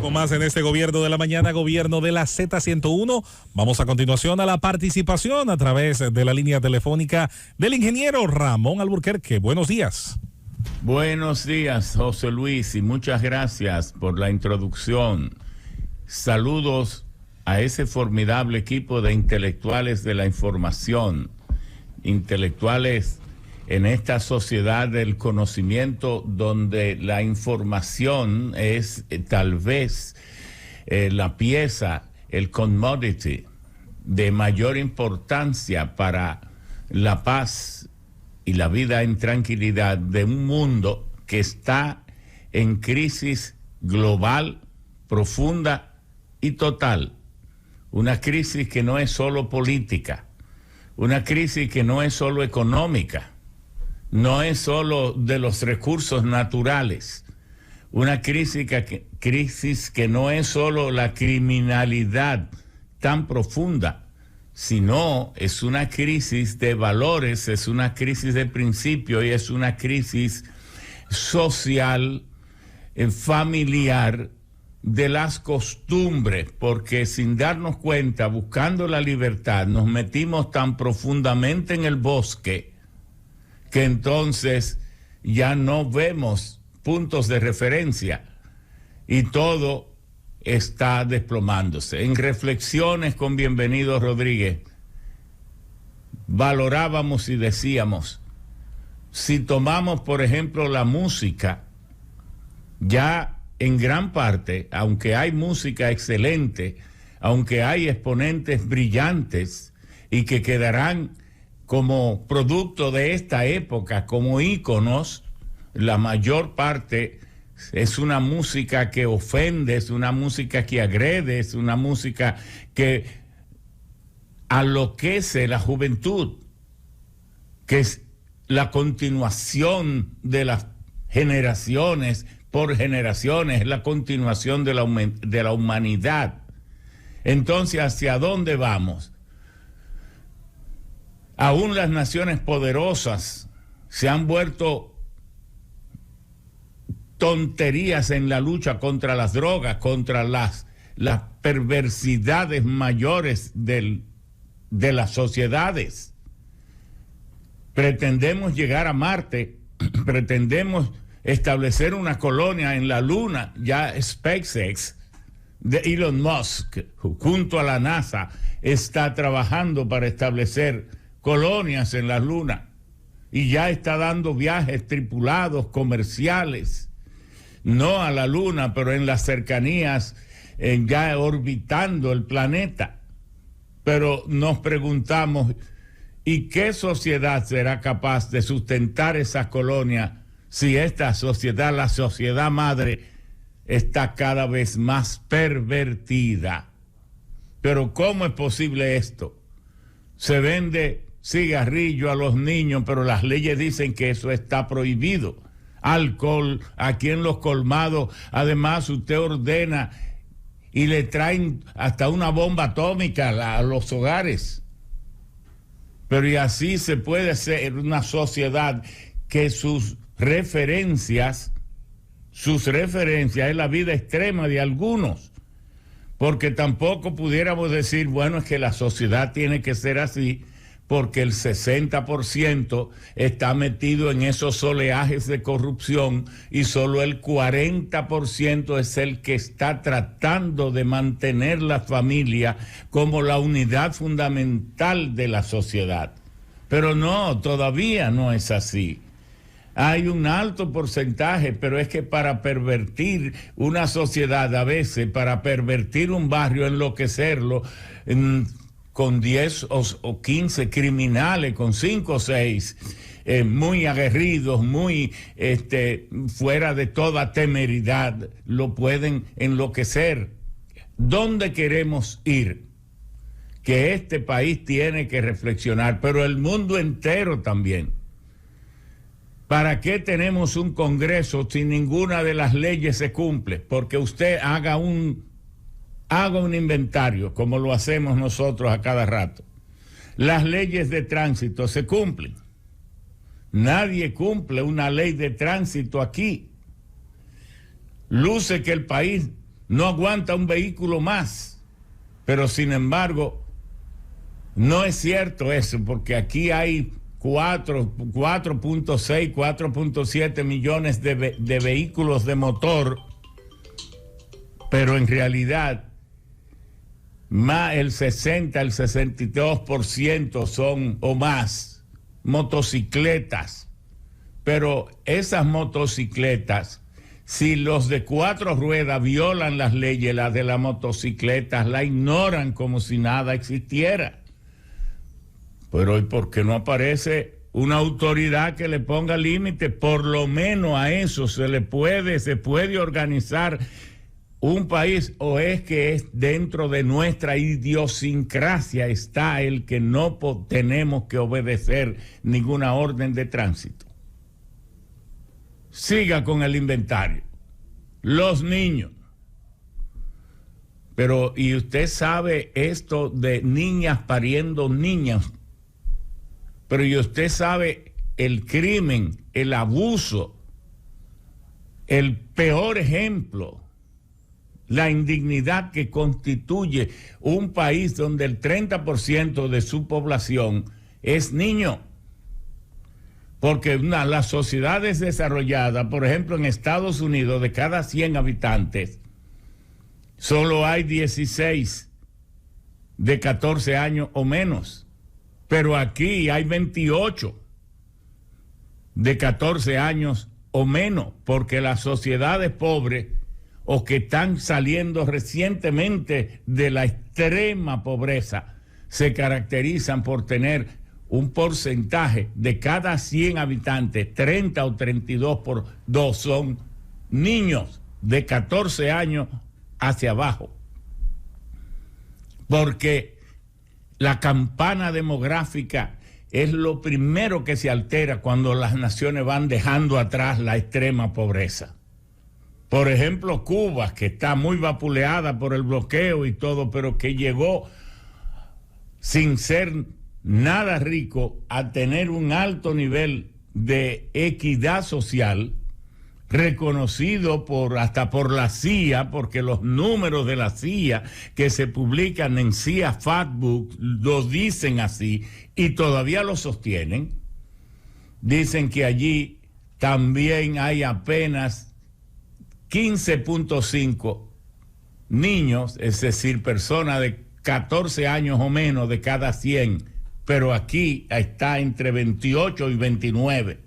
Con más en este gobierno de la mañana, gobierno de la Z101. Vamos a continuación a la participación a través de la línea telefónica del ingeniero Ramón Alburquerque. Buenos días. Buenos días, José Luis, y muchas gracias por la introducción. Saludos a ese formidable equipo de intelectuales de la información, intelectuales en esta sociedad del conocimiento donde la información es tal vez la pieza, el commodity de mayor importancia para la paz y la vida en tranquilidad de un mundo que está en crisis global, profunda y total. Una crisis que no es solo política, una crisis que no es solo económica, no es solo de los recursos naturales, una crisis que no es solo la criminalidad tan profunda, sino es una crisis de valores, es una crisis de principios y es una crisis social, familiar, de las costumbres, porque sin darnos cuenta, buscando la libertad, nos metimos tan profundamente en el bosque que entonces ya no vemos puntos de referencia y todo está desplomándose. En Reflexiones con Bienvenido Rodríguez valorábamos y decíamos, si tomamos por ejemplo la música, ya en gran parte, aunque hay música excelente, aunque hay exponentes brillantes y que quedarán como producto de esta época, como íconos, la mayor parte es una música que ofende, es una música que agrede, es una música que enloquece la juventud, que es la continuación de las generaciones por generaciones, es la continuación de la humanidad. Entonces, ¿hacia dónde vamos? Aún las naciones poderosas se han vuelto tonterías en la lucha contra las drogas, contra las perversidades mayores de las sociedades. Pretendemos llegar a Marte, pretendemos establecer una colonia en la Luna, ya SpaceX de Elon Musk, junto a la NASA, está trabajando para establecer colonias en la Luna y ya está dando viajes tripulados comerciales, no a la Luna, pero en las cercanías, ya orbitando el planeta. Pero nos preguntamos, ¿y qué sociedad será capaz de sustentar esa colonia si esta sociedad, la sociedad madre, está cada vez más pervertida? Pero ¿cómo es posible esto? Se vende cigarrillo a los niños, pero las leyes dicen que eso está prohibido. Alcohol, aquí en los colmados, además usted ordena y le traen hasta una bomba atómica a los hogares. Pero y así se puede hacer una sociedad que sus referencias es la vida extrema de algunos, porque tampoco pudiéramos decir, bueno, es que la sociedad tiene que ser así, porque el 60% está metido en esos oleajes de corrupción y solo el 40% es el que está tratando de mantener la familia como la unidad fundamental de la sociedad. Pero no, todavía no es así. Hay un alto porcentaje, pero es que para pervertir una sociedad a veces, para pervertir un barrio, enloquecerlo, con 10 o 15 criminales, con 5 o 6, muy aguerridos, muy fuera de toda temeridad, lo pueden enloquecer. ¿Dónde queremos ir? Que este país tiene que reflexionar, pero el mundo entero también. ¿Para qué tenemos un Congreso si ninguna de las leyes se cumple? Porque usted haga un inventario, como lo hacemos nosotros a cada rato. Las leyes de tránsito se cumplen. Nadie cumple una ley de tránsito aquí. Luce que el país no aguanta un vehículo más. Pero sin embargo, no es cierto eso, porque aquí hay 4.6, 4.7 millones de vehículos de motor, pero en realidad más el 60, el 62% son o más motocicletas. Pero esas motocicletas, si los de 4 ruedas violan las leyes, las de las motocicletas la ignoran como si nada existiera. Pero ¿y por qué no aparece una autoridad que le ponga límite? Por lo menos a eso se puede organizar un país, o es que es dentro de nuestra idiosincrasia está el que no tenemos que obedecer ninguna orden de tránsito. Siga con el inventario. Los niños. Pero, y usted sabe esto de niñas pariendo niñas. Pero y usted sabe el crimen, el abuso, el peor ejemplo, la indignidad que constituye un país donde el 30% de su población es niño. Porque las sociedades desarrolladas, por ejemplo en Estados Unidos, de cada 100 habitantes, solo hay 16 de 14 años o menos. Pero aquí hay 28 de 14 años o menos, porque las sociedades pobres o que están saliendo recientemente de la extrema pobreza se caracterizan por tener un porcentaje de cada 100 habitantes, 30 o 32 por 2 son niños de 14 años hacia abajo. Porque la campana demográfica es lo primero que se altera cuando las naciones van dejando atrás la extrema pobreza. Por ejemplo, Cuba, que está muy vapuleada por el bloqueo y todo, pero que llegó sin ser nada rico a tener un alto nivel de equidad social, reconocido hasta por la CIA, porque los números de la CIA que se publican en CIA Factbook lo dicen así y todavía lo sostienen. Dicen que allí también hay apenas 15.5 niños, es decir, personas de 14 años o menos de cada 100, pero aquí está entre 28 y 29,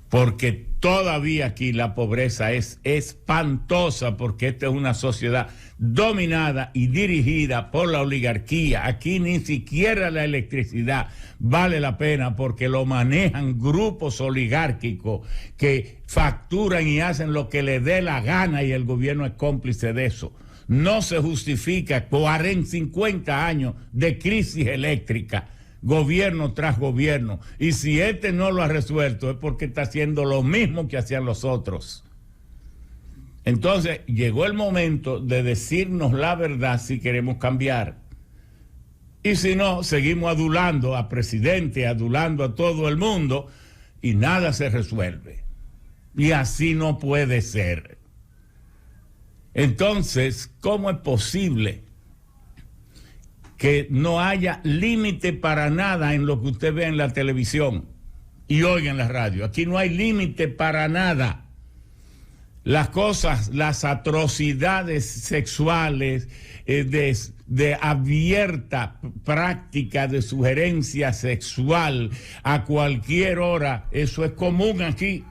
porque todavía aquí la pobreza es espantosa, porque esta es una sociedad dominada y dirigida por la oligarquía. Aquí ni siquiera la electricidad vale la pena porque lo manejan grupos oligárquicos que facturan y hacen lo que les dé la gana y el gobierno es cómplice de eso. No se justifica 50 años de crisis eléctrica, gobierno tras gobierno, y si este no lo ha resuelto es porque está haciendo lo mismo que hacían los otros. Entonces llegó el momento de decirnos la verdad si queremos cambiar, y si no, seguimos adulando a presidente, adulando a todo el mundo y nada se resuelve, y así no puede ser. Entonces, ¿cómo es posible que no haya límite para nada en lo que usted ve en la televisión y oiga en la radio? Aquí no hay límite para nada. Las cosas, las atrocidades sexuales, de abierta práctica de sugerencia sexual a cualquier hora, eso es común aquí.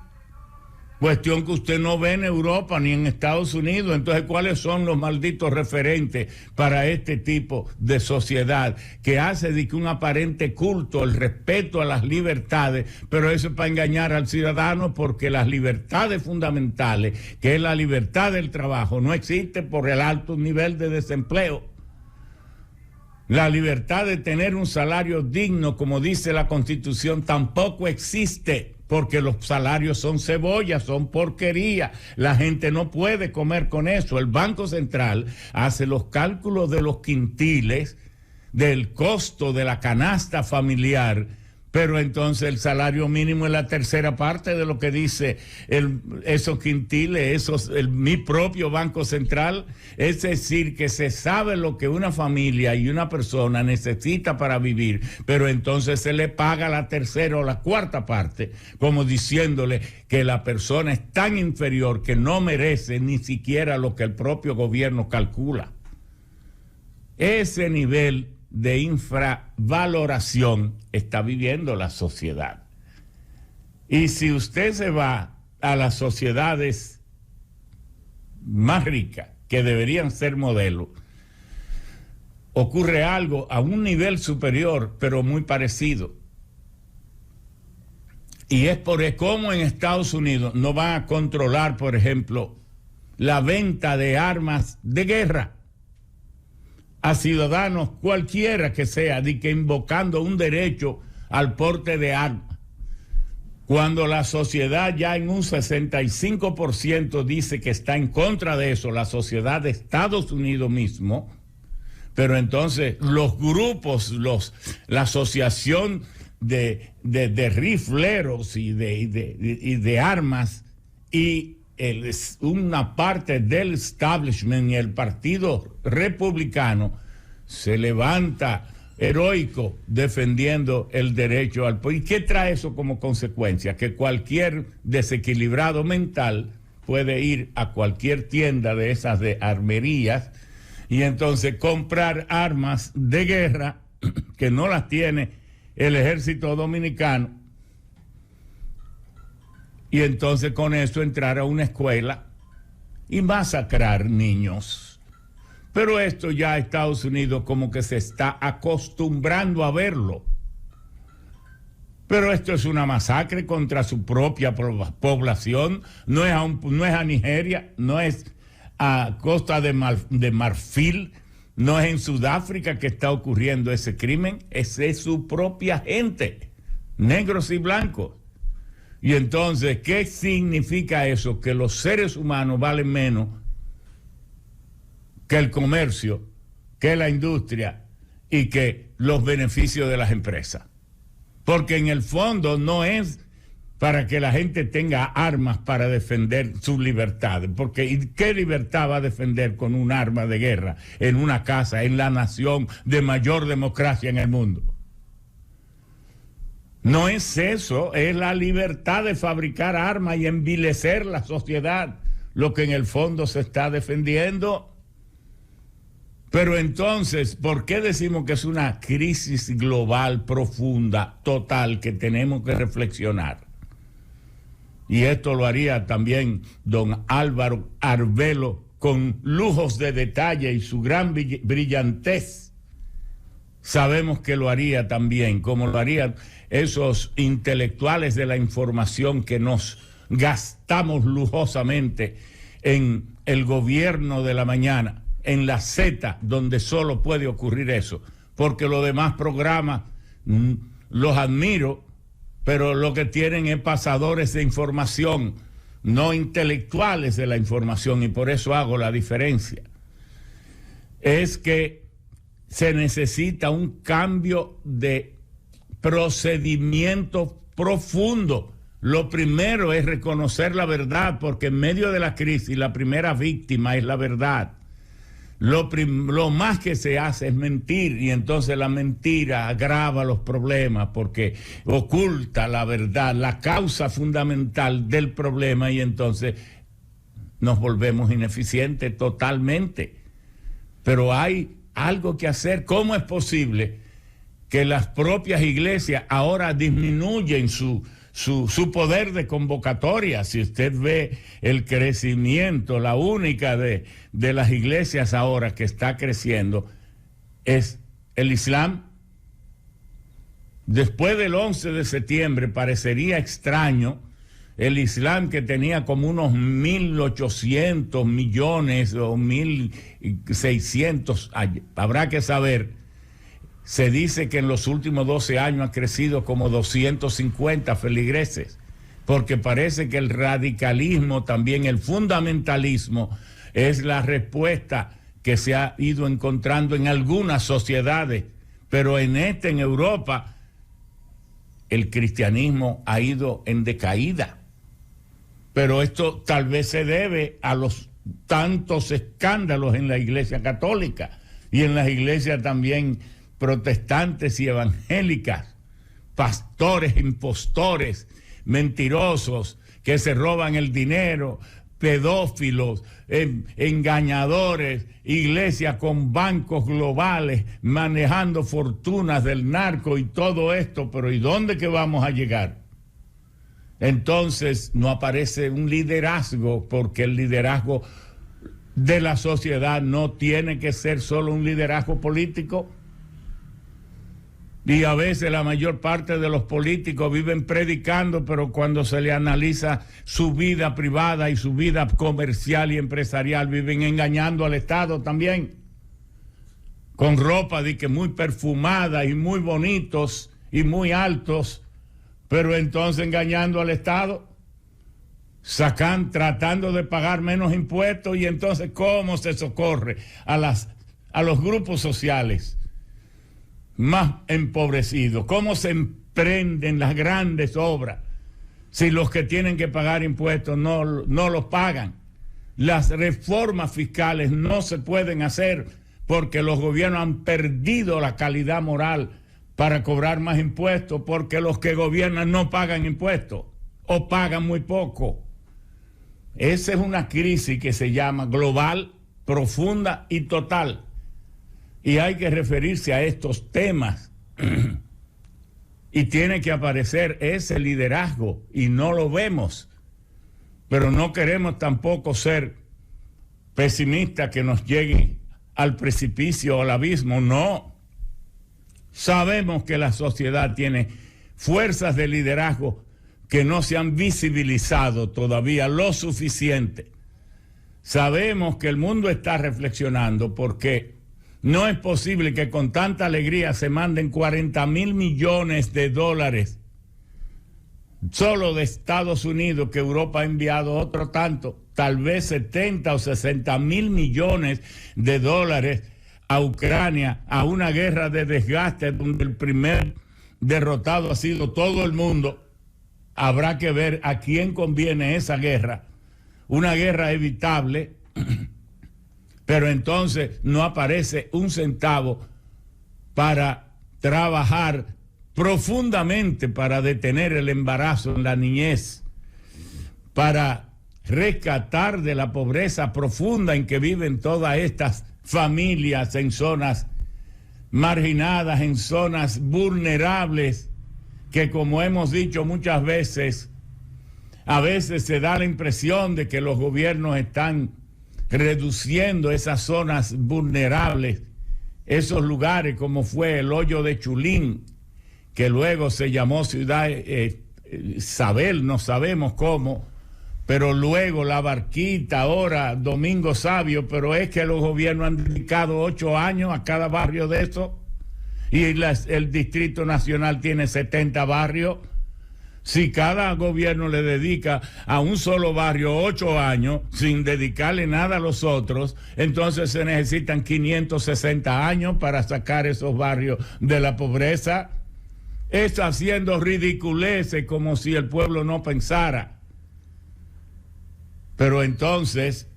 Cuestión que usted no ve en Europa ni en Estados Unidos. Entonces, ¿cuáles son los malditos referentes para este tipo de sociedad que hace de que un aparente culto, el respeto a las libertades, pero eso es para engañar al ciudadano, porque las libertades fundamentales, que es la libertad del trabajo, no existe por el alto nivel de desempleo. La libertad de tener un salario digno, como dice la Constitución, tampoco existe, porque los salarios son cebollas, son porquería. La gente no puede comer con eso. El Banco Central hace los cálculos de los quintiles, del costo de la canasta familiar, Pero entonces el salario mínimo es la tercera parte de lo que dice esos quintiles, mi propio Banco Central. Es decir, que se sabe lo que una familia y una persona necesita para vivir, pero entonces se le paga la tercera o la cuarta parte, como diciéndole que la persona es tan inferior que no merece ni siquiera lo que el propio gobierno calcula. Ese nivel de infravaloración está viviendo la sociedad. Y si usted se va a las sociedades más ricas, que deberían ser modelo, ocurre algo a un nivel superior, pero muy parecido. Y es por cómo en Estados Unidos no van a controlar, por ejemplo, la venta de armas de guerra a ciudadanos cualquiera que sea, de que invocando un derecho al porte de armas. Cuando la sociedad ya en un 65% dice que está en contra de eso, la sociedad de Estados Unidos mismo, pero entonces los grupos, la asociación de rifleros y de armas y una parte del establishment y el Partido Republicano se levanta heroico defendiendo el derecho al pueblo. ¿Y qué trae eso como consecuencia? Que cualquier desequilibrado mental puede ir a cualquier tienda de esas de armerías y entonces comprar armas de guerra que no las tiene el ejército dominicano, y entonces con eso entrar a una escuela y masacrar niños. Pero esto ya Estados Unidos como que se está acostumbrando a verlo. Pero esto es una masacre contra su propia población, no es a Nigeria, no es a Costa de Marfil, no es en Sudáfrica que está ocurriendo ese crimen, es su propia gente, negros y blancos. Y entonces, ¿qué significa eso? Que los seres humanos valen menos que el comercio, que la industria y que los beneficios de las empresas. Porque en el fondo no es para que la gente tenga armas para defender sus libertades. Porque ¿qué libertad va a defender con un arma de guerra en una casa, en la nación de mayor democracia en el mundo? No es eso, es la libertad de fabricar armas y envilecer la sociedad, lo que en el fondo se está defendiendo. Pero entonces, ¿por qué decimos que es una crisis global profunda, total, que tenemos que reflexionar? Y esto lo haría también don Álvaro Arbelo con lujos de detalle y su gran brillantez. Sabemos que lo haría también, como lo harían esos intelectuales de la información que nos gastamos lujosamente en el gobierno de la mañana, en la Z, donde solo puede ocurrir eso, porque los demás programas los admiro, pero lo que tienen es pasadores de información, no intelectuales de la información, y por eso hago la diferencia. Es que se necesita un cambio de procedimiento profundo. Lo primero es reconocer la verdad, porque en medio de la crisis la primera víctima es la verdad. Lo más que se hace es mentir, y entonces la mentira agrava los problemas porque oculta la verdad, la causa fundamental del problema, y entonces nos volvemos ineficientes totalmente. Pero hay algo que hacer. ¿Cómo es posible que las propias iglesias ahora disminuyen su poder de convocatoria? Si usted ve el crecimiento, la única de las iglesias ahora que está creciendo es el Islam. Después del 11 de septiembre parecería extraño el Islam, que tenía como unos 1.800 millones o 1.600, habrá que saber. Se dice que en los últimos 12 años ha crecido como 250 feligreses, porque parece que el radicalismo, también el fundamentalismo, es la respuesta que se ha ido encontrando en algunas sociedades, pero en Europa el cristianismo ha ido en decaída. Pero esto tal vez se debe a los tantos escándalos en la Iglesia Católica y en las iglesias también protestantes y evangélicas, pastores impostores, mentirosos, que se roban el dinero, pedófilos, engañadores, iglesias con bancos globales manejando fortunas del narco y todo esto. Pero ¿y dónde que vamos a llegar? Entonces no aparece un liderazgo, porque el liderazgo de la sociedad no tiene que ser solo un liderazgo político. Y a veces la mayor parte de los políticos viven predicando, pero cuando se le analiza su vida privada y su vida comercial y empresarial, viven engañando al Estado también, con ropa de que muy perfumada y muy bonitos y muy altos, pero entonces engañando al Estado, tratando de pagar menos impuestos. Y entonces, ¿cómo se socorre a los grupos sociales más empobrecidos? ¿Cómo se emprenden las grandes obras si los que tienen que pagar impuestos no los pagan? Las reformas fiscales no se pueden hacer porque los gobiernos han perdido la calidad moral para cobrar más impuestos, porque los que gobiernan no pagan impuestos o pagan muy poco. Esa es una crisis que se llama global, profunda y total. Y hay que referirse a estos temas. Y tiene que aparecer ese liderazgo y no lo vemos. Pero no queremos tampoco ser pesimistas que nos lleguen al precipicio o al abismo. No. Sabemos que la sociedad tiene fuerzas de liderazgo que no se han visibilizado todavía lo suficiente. Sabemos que el mundo está reflexionando, porque no es posible que con tanta alegría se manden 40,000 millones de dólares solo de Estados Unidos, que Europa ha enviado otro tanto, tal vez 70 o 60,000 millones de dólares a Ucrania, a una guerra de desgaste donde el primer derrotado ha sido todo el mundo. Habrá que ver a quién conviene esa guerra, una guerra evitable, pero entonces no aparece un centavo para trabajar profundamente para detener el embarazo en la niñez, para rescatar de la pobreza profunda en que viven todas estas familias en zonas marginadas, en zonas vulnerables, que, como hemos dicho muchas veces, a veces se da la impresión de que los gobiernos están reduciendo esas zonas vulnerables, esos lugares como fue el hoyo de Chulín, que luego se llamó Ciudad Isabel, no sabemos cómo, pero luego La Barquita, ahora Domingo Sabio. Pero es que los gobiernos han dedicado 8 años a cada barrio de eso, y el Distrito Nacional tiene 70 barrios. Si cada gobierno le dedica a un solo barrio 8 años sin dedicarle nada a los otros, entonces se necesitan 560 años para sacar esos barrios de la pobreza. Es haciendo ridiculeces como si el pueblo no pensara. Pero entonces,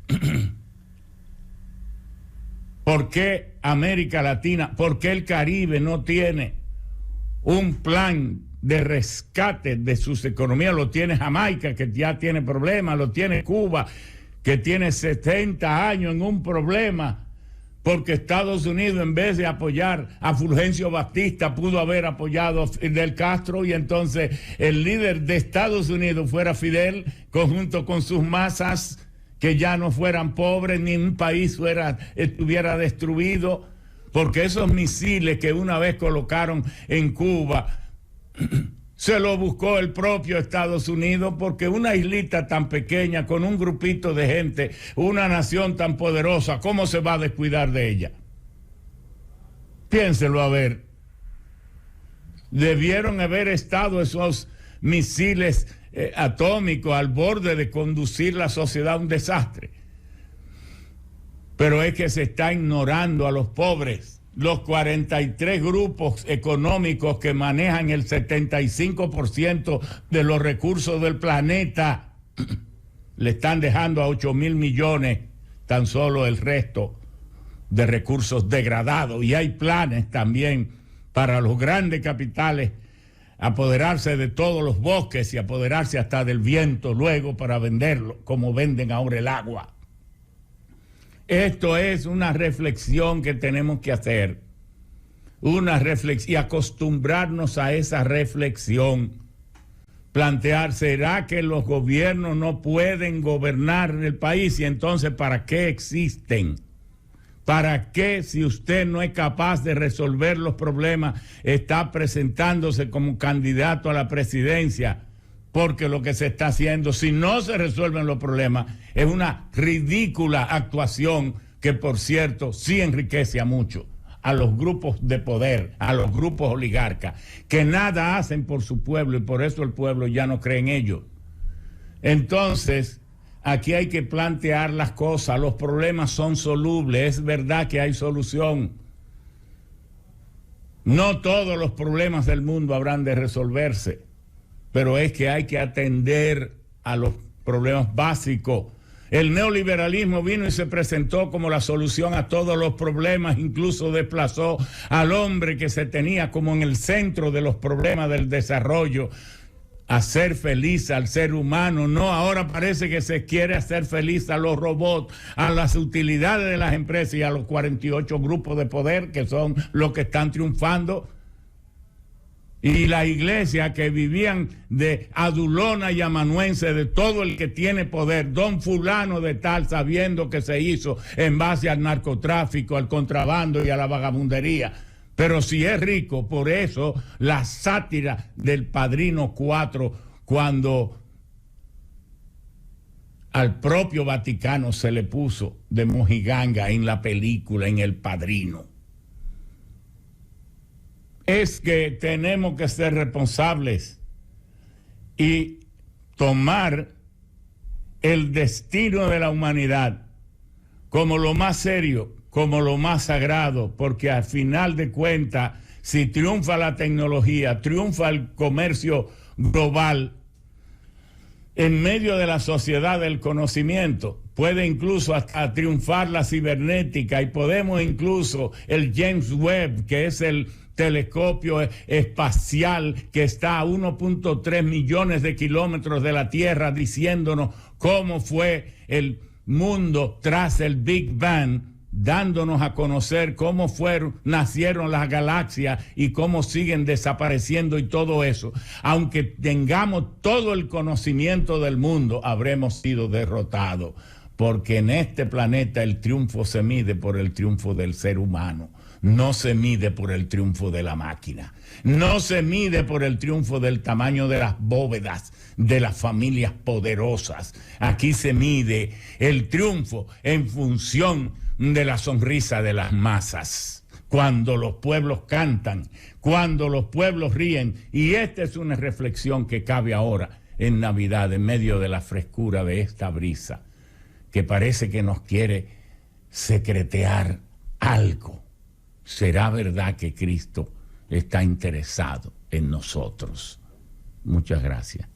¿por qué América Latina, por qué el Caribe no tiene un plan de rescate de sus economías? Lo tiene Jamaica, que ya tiene problemas, lo tiene Cuba, que tiene 70 años en un problema, porque Estados Unidos, en vez de apoyar a Fulgencio Batista, pudo haber apoyado a Fidel Castro, y entonces el líder de Estados Unidos fuera Fidel, junto con sus masas, que ya no fueran pobres, ni un país estuviera destruido, porque esos misiles que una vez colocaron en Cuba se lo buscó el propio Estados Unidos, porque una islita tan pequeña, con un grupito de gente, una nación tan poderosa, ¿cómo se va a descuidar de ella? Piénselo a ver. Debieron haber estado esos misiles atómicos al borde de conducir la sociedad a un desastre. Pero es que se está ignorando a los pobres. los 43 grupos económicos que manejan el 75% de los recursos del planeta, le están dejando a 8.000 millones tan solo el resto de recursos degradados. Y hay planes también para los grandes capitales apoderarse de todos los bosques y apoderarse hasta del viento luego para venderlo, como venden ahora el agua. Esto es una reflexión que tenemos que hacer, una reflexión y acostumbrarnos a esa reflexión. Plantear, ¿será que los gobiernos no pueden gobernar el país? Y entonces, ¿para qué existen? ¿Para qué, si usted no es capaz de resolver los problemas, está presentándose como candidato a la presidencia? Porque lo que se está haciendo, si no se resuelven los problemas, es una ridícula actuación que, por cierto, sí enriquece a mucho, a los grupos de poder, a los grupos oligarcas, que nada hacen por su pueblo y por eso el pueblo ya no cree en ellos. Entonces, aquí hay que plantear las cosas. Los problemas son solubles, es verdad que hay solución. No todos los problemas del mundo habrán de resolverse, pero es que hay que atender a los problemas básicos. El neoliberalismo vino y se presentó como la solución a todos los problemas, incluso desplazó al hombre que se tenía como en el centro de los problemas del desarrollo, a ser feliz al ser humano. No, ahora parece que se quiere hacer feliz a los robots, a las utilidades de las empresas y a los 48 grupos de poder que son los que están triunfando. Y la iglesia que vivían de adulona y amanuense de todo el que tiene poder, don fulano de tal, sabiendo que se hizo en base al narcotráfico, al contrabando y a la vagabundería. Pero si es rico, por eso la sátira del Padrino 4, cuando al propio Vaticano se le puso de mojiganga en la película, en El Padrino. Es que tenemos que ser responsables y tomar el destino de la humanidad como lo más serio, como lo más sagrado, porque al final de cuentas, si triunfa la tecnología, triunfa el comercio global, en medio de la sociedad del conocimiento, puede incluso hasta triunfar la cibernética y podemos incluso el James Webb, que es el telescopio espacial que está a 1.3 millones de kilómetros de la Tierra, diciéndonos cómo fue el mundo tras el Big Bang, dándonos a conocer cómo nacieron las galaxias y cómo siguen desapareciendo y todo eso. Aunque tengamos todo el conocimiento del mundo, habremos sido derrotados, porque en este planeta el triunfo se mide por el triunfo del ser humano. No se mide por el triunfo de la máquina. No se mide por el triunfo del tamaño de las bóvedas de las familias poderosas. Aquí se mide el triunfo en función de la sonrisa de las masas. Cuando los pueblos cantan, cuando los pueblos ríen. Y esta es una reflexión que cabe ahora en Navidad, en medio de la frescura de esta brisa, que parece que nos quiere secretear algo. ¿Será verdad que Cristo está interesado en nosotros? Muchas gracias.